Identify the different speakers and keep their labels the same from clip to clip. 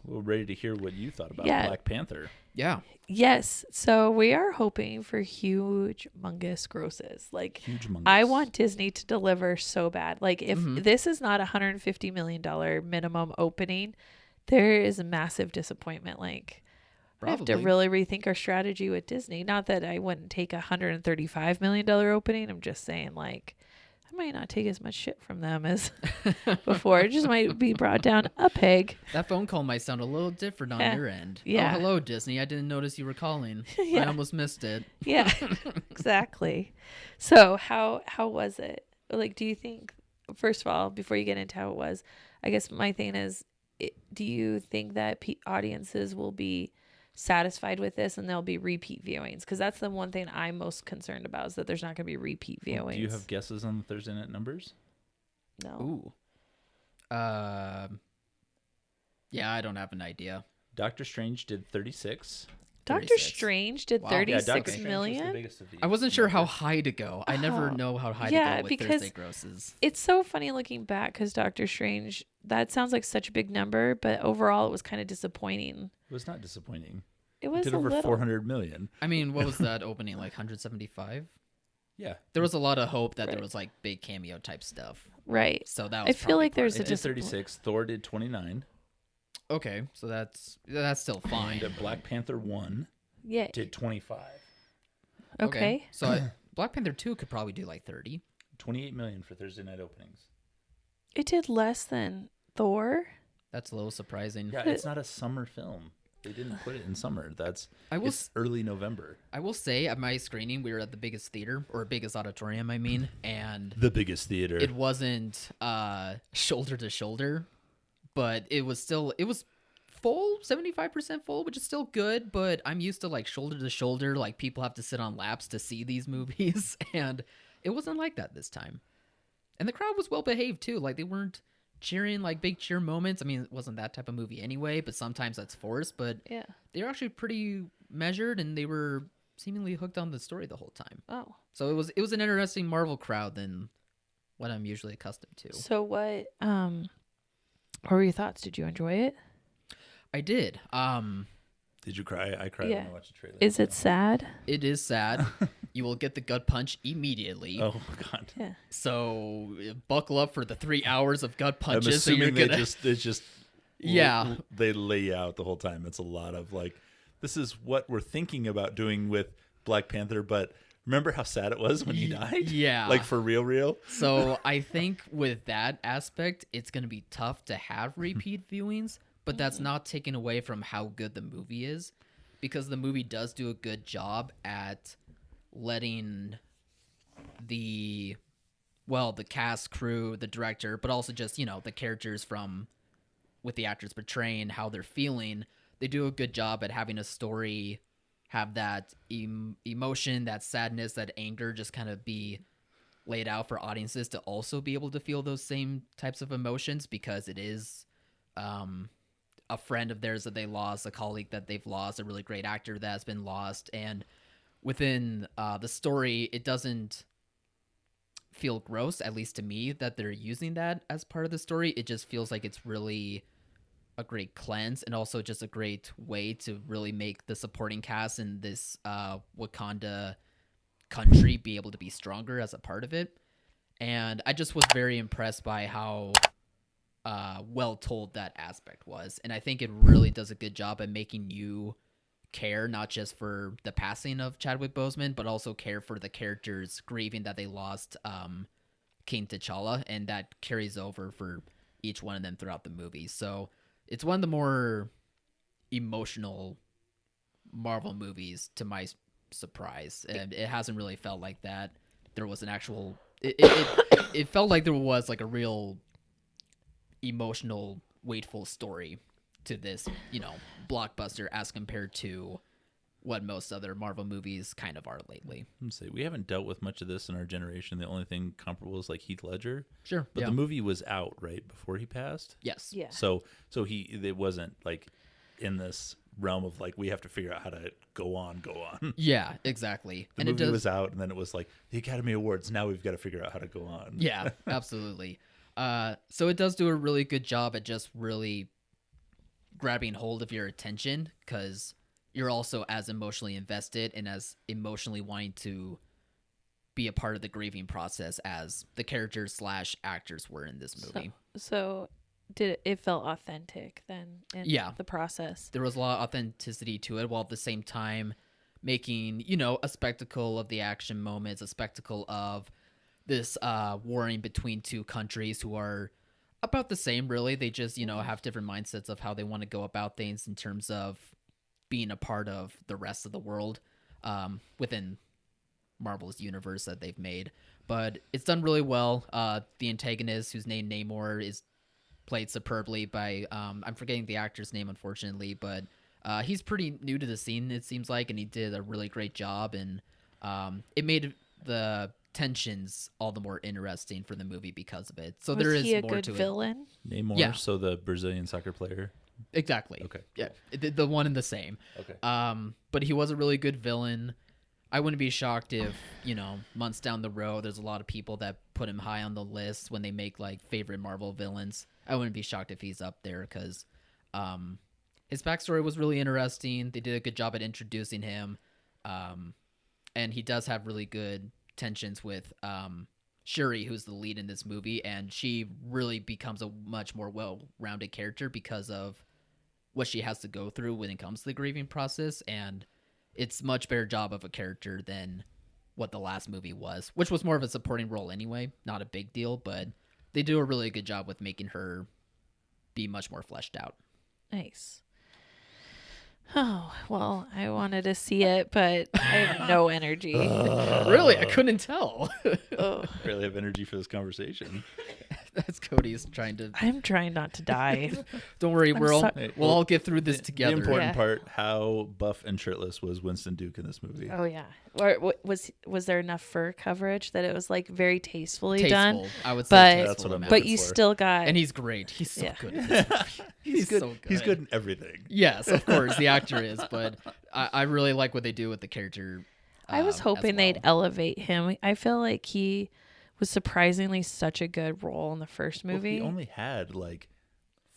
Speaker 1: We're ready to hear what you thought about
Speaker 2: Yeah.
Speaker 1: Black Panther.
Speaker 3: Yeah.
Speaker 2: Yes. So we are hoping for huge, humongous grosses. Like,
Speaker 1: Huge humongous.
Speaker 2: I want Disney to deliver so bad. Like, if
Speaker 3: Mhm.
Speaker 2: this is not $150 million minimum opening, there is a massive disappointment. Like, I have to
Speaker 3: Probably.
Speaker 2: really rethink our strategy with Disney. Not that I wouldn't take a $135 million opening. I'm just saying, like, I might not take as much shit from them as before. It just might be brought down a peg.
Speaker 3: That phone call might sound a little different on
Speaker 2: Yeah.
Speaker 3: your end.
Speaker 2: Yeah.
Speaker 3: Oh, hello, Disney. I didn't notice you were calling.
Speaker 2: Yeah.
Speaker 3: I almost missed it.
Speaker 2: Yeah, exactly. So how was it? Like, do you think, first of all, before you get into how it was, I guess my thing is, do you think that audiences will be satisfied with this and there'll be repeat viewings? Because that's the one thing I'm most concerned about, is that there's not going to be repeat viewings.
Speaker 1: Do you have guesses on the Thursday night numbers?
Speaker 2: No.
Speaker 3: Ooh. Yeah, I don't have an idea.
Speaker 1: Doctor Strange did 36.
Speaker 2: Doctor
Speaker 3: 36.
Speaker 2: Strange did
Speaker 3: Wow.
Speaker 1: Yeah,
Speaker 2: 36
Speaker 1: Doctor Strange was the
Speaker 2: million.
Speaker 1: biggest of these.
Speaker 3: I wasn't sure how high to go. I never
Speaker 2: Oh.
Speaker 3: know how high
Speaker 2: Yeah,
Speaker 3: to go with
Speaker 2: because
Speaker 3: Thursday grosses.
Speaker 2: It's so funny looking back, because Doctor Strange, that sounds like such a big number, but overall it was kind of disappointing.
Speaker 1: It was not disappointing.
Speaker 2: It
Speaker 1: It
Speaker 2: was
Speaker 1: did
Speaker 2: a
Speaker 1: over
Speaker 2: little.
Speaker 1: 400 million.
Speaker 3: I mean, what was that opening, like 175?
Speaker 1: Yeah.
Speaker 3: There was a lot of hope that
Speaker 2: Right.
Speaker 3: there was like big cameo type stuff.
Speaker 2: Right.
Speaker 3: So that
Speaker 2: I
Speaker 3: was
Speaker 2: feel like
Speaker 3: probably
Speaker 2: there's
Speaker 3: part
Speaker 1: It
Speaker 3: of
Speaker 1: did
Speaker 3: it.
Speaker 1: 36. Thor did 29.
Speaker 3: Okay, so that's still fine.
Speaker 1: And Black Panther 1
Speaker 2: Yeah.
Speaker 1: did 25.
Speaker 2: Okay.
Speaker 3: So Black Panther 2 could probably do like 30.
Speaker 1: 28 million for Thursday night openings.
Speaker 2: It did less than Thor.
Speaker 3: That's a little surprising.
Speaker 1: Yeah, it's not a summer film. They didn't put it in summer. It's early November.
Speaker 3: I will say at my screening, we were at the biggest theater, or biggest auditorium, I mean, and
Speaker 1: The biggest theater.
Speaker 3: it wasn't shoulder to shoulder, but it was full, 75% full, which is still good, but I'm used to like shoulder to shoulder, like people have to sit on laps to see these movies, and it wasn't like that this time. And the crowd was well behaved too, like they weren't cheering like big cheer moments. I mean, it wasn't that type of movie anyway, but sometimes that's forced, but
Speaker 2: Yeah.
Speaker 3: they were actually pretty measured and they were seemingly hooked on the story the whole time.
Speaker 2: Oh.
Speaker 3: So it was an interesting Marvel crowd than what I'm usually accustomed to.
Speaker 2: So what were your thoughts? Did you enjoy it?
Speaker 3: I did.
Speaker 1: Did you cry? I cried
Speaker 2: Yeah.
Speaker 1: when I watched the trailer.
Speaker 2: Is it sad?
Speaker 3: It is sad. You will get the gut punch immediately.
Speaker 1: Oh god.
Speaker 2: Yeah.
Speaker 3: So buckle up for the 3 hours of gut
Speaker 1: I'm
Speaker 3: punches. So
Speaker 1: assuming
Speaker 3: you're gonna...
Speaker 1: it's just
Speaker 3: Yeah.
Speaker 1: they lay out the whole time. It's a lot of like, this is what we're thinking about doing with Black Panther, but remember how sad it was when he died?
Speaker 3: Yeah.
Speaker 1: Like for real.
Speaker 3: So I think with that aspect, it's going to be tough to have repeat viewings, but that's not taken away from how good the movie is, because the movie does do a good job at letting the cast, crew, the director, but also just, the characters from with the actors portraying how they're feeling. They do a good job at having a story have that emotion, that sadness, that anger just kind of be laid out for audiences to also be able to feel those same types of emotions, because it is a friend of theirs that they lost, a colleague that they've lost, a really great actor that's been lost. And within the story, it doesn't feel gross, at least to me, that they're using that as part of the story. It just feels like it's really a great cleanse, and also just a great way to really make the supporting cast in this Wakanda country be able to be stronger as a part of it. And I just was very impressed by how well told that aspect was. And I think it really does a good job at making you care, not just for the passing of Chadwick Boseman, but also care for the characters grieving that they lost King T'Challa, and that carries over for each one of them throughout the movie. So it's one of the more emotional Marvel movies, to my surprise, and it hasn't really felt like that. There was an actual... It felt like there was like a real emotional, weightful story to this, blockbuster, as compared to what most other Marvel movies kind of are lately.
Speaker 1: Let's say we haven't dealt with much of this in our generation. The only thing comparable is like Heath Ledger.
Speaker 3: Sure,
Speaker 1: But
Speaker 3: yeah.
Speaker 1: the movie was out right before he passed.
Speaker 3: Yes.
Speaker 2: Yeah.
Speaker 1: So it wasn't like in this realm of like, we have to figure out how to go on.
Speaker 3: Yeah, exactly.
Speaker 1: The movie was out, and then it was like the Academy Awards. Now we've got to figure out how to go on.
Speaker 3: Yeah, absolutely. So it does do a really good job at just really grabbing hold of your attention because you're also as emotionally invested and as emotionally wanting to be a part of the grieving process as the characters / actors were in this movie.
Speaker 2: So did it felt authentic then in the process?
Speaker 3: There was a lot of authenticity to it, while at the same time making, a spectacle of the action moments, a spectacle of this warring between two countries who are about the same, really. They just, have different mindsets of how they want to go about things in terms of being a part of the rest of the world within Marvel's universe that they've made. But it's done really well. The antagonist, whose name Namor, is played superbly by I'm forgetting the actor's name, unfortunately, but he's pretty new to the scene, it seems like, and he did a really great job, and it made the tensions all the more interesting for the movie because of it. So
Speaker 2: Was
Speaker 3: there is
Speaker 2: he a
Speaker 3: more
Speaker 2: good
Speaker 3: to
Speaker 2: villain?
Speaker 1: Namor,
Speaker 3: Yeah.
Speaker 1: so the Brazilian soccer player.
Speaker 3: it. Exactly.
Speaker 1: Okay.
Speaker 3: Yeah, the one and the same.
Speaker 1: Okay.
Speaker 3: But he was a really good villain. I wouldn't be shocked if, months down the road, there's a lot of people that put him high on the list when they make like favorite Marvel villains. I wouldn't be shocked if he's up there because his backstory was really interesting. They did a good job at introducing him. And he does have really good tensions with Shuri, who's the lead in this movie. And she really becomes a much more well-rounded character because of what she has to go through when it comes to the grieving process. And it's much better job of a character than what the last movie was, which was more of a supporting role anyway, not a big deal, but they do a really good job with making her be much more fleshed out.
Speaker 2: Nice. Oh, well, I wanted to see it, but I have no energy.
Speaker 3: Really? I couldn't tell.
Speaker 1: Barely have energy for this conversation.
Speaker 3: That's Cody's trying to...
Speaker 2: I'm trying not to die.
Speaker 3: Don't worry,
Speaker 1: Hey,
Speaker 3: we'll all get through this
Speaker 1: The
Speaker 3: together.
Speaker 1: important
Speaker 2: Yeah.
Speaker 1: part, how buff and shirtless was Winston Duke in this movie?
Speaker 2: Oh yeah. Or was there enough fur coverage that it was like very tastefully done?
Speaker 3: Tasteful. I would
Speaker 2: but-
Speaker 3: say
Speaker 1: That's
Speaker 3: tasteful
Speaker 1: what I'm
Speaker 3: amount.
Speaker 2: But
Speaker 1: looking
Speaker 2: you
Speaker 1: for.
Speaker 2: still got.
Speaker 3: And he's great. He's so
Speaker 2: Yeah.
Speaker 3: good in this movie.
Speaker 1: He's good.
Speaker 3: so
Speaker 1: He's good in everything.
Speaker 3: Yes, of course, the actor is, but I really like what they do with the character.
Speaker 2: I was
Speaker 3: as
Speaker 2: hoping they'd
Speaker 3: well.
Speaker 2: elevate him. I feel like he was surprisingly such a good role in the first movie.
Speaker 1: Well, he only had like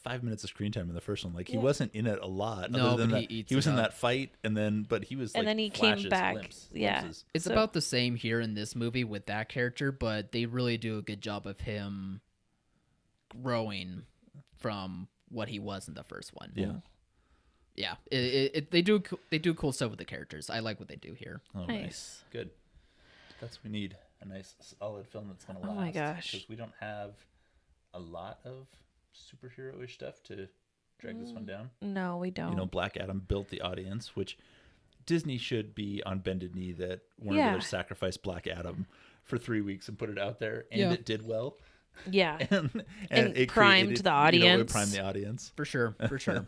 Speaker 1: 5 minutes of screen time in the first one. Like he
Speaker 2: Yeah.
Speaker 1: wasn't in it a lot.
Speaker 3: No,
Speaker 1: other than
Speaker 3: but he
Speaker 1: that,
Speaker 3: eats
Speaker 1: he was
Speaker 3: it
Speaker 1: in
Speaker 3: up.
Speaker 1: that fight, but he was.
Speaker 2: And
Speaker 1: like,
Speaker 2: then he came
Speaker 1: flashes,
Speaker 2: back. Yeah.
Speaker 1: glimpses.
Speaker 3: It's
Speaker 2: So-
Speaker 3: about the same here in this movie with that character, but they really do a good job of him growing from what he was in the first one.
Speaker 1: Yeah.
Speaker 3: Yeah. They do cool stuff with the characters. I like what they do here.
Speaker 1: Oh,
Speaker 2: Nice.
Speaker 1: Good. That's what we need. A nice solid film that's gonna
Speaker 2: Oh
Speaker 1: last.
Speaker 2: my gosh.
Speaker 1: Because we don't have a lot of superhero-ish stuff to drag this one down.
Speaker 2: No, we don't.
Speaker 1: You know, Black Adam built the audience, which Disney should be on bended knee that Warner
Speaker 2: Yeah.
Speaker 1: Brothers sacrificed Black Adam for 3 weeks and put it out there, and
Speaker 3: Yeah.
Speaker 1: it did well.
Speaker 2: Yeah.
Speaker 1: And it
Speaker 2: primed
Speaker 1: created,
Speaker 2: the
Speaker 1: it
Speaker 2: audience.
Speaker 1: primed the audience
Speaker 3: For sure. For sure.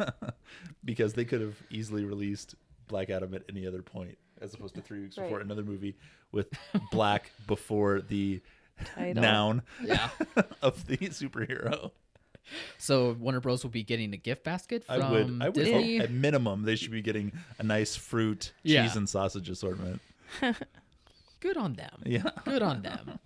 Speaker 1: because they could have easily released Black Adam at any other point, as opposed to 3 weeks before
Speaker 2: Right.
Speaker 1: another movie with black before the
Speaker 2: Title.
Speaker 1: noun
Speaker 3: Yeah.
Speaker 1: of the superhero.
Speaker 3: So Warner Bros. Will be getting a gift basket from
Speaker 1: I would hope
Speaker 3: Disney.
Speaker 1: at minimum they should be getting a nice fruit,
Speaker 3: Yeah.
Speaker 1: cheese, and sausage assortment.
Speaker 3: Good on them.
Speaker 1: Yeah.
Speaker 3: Good on them.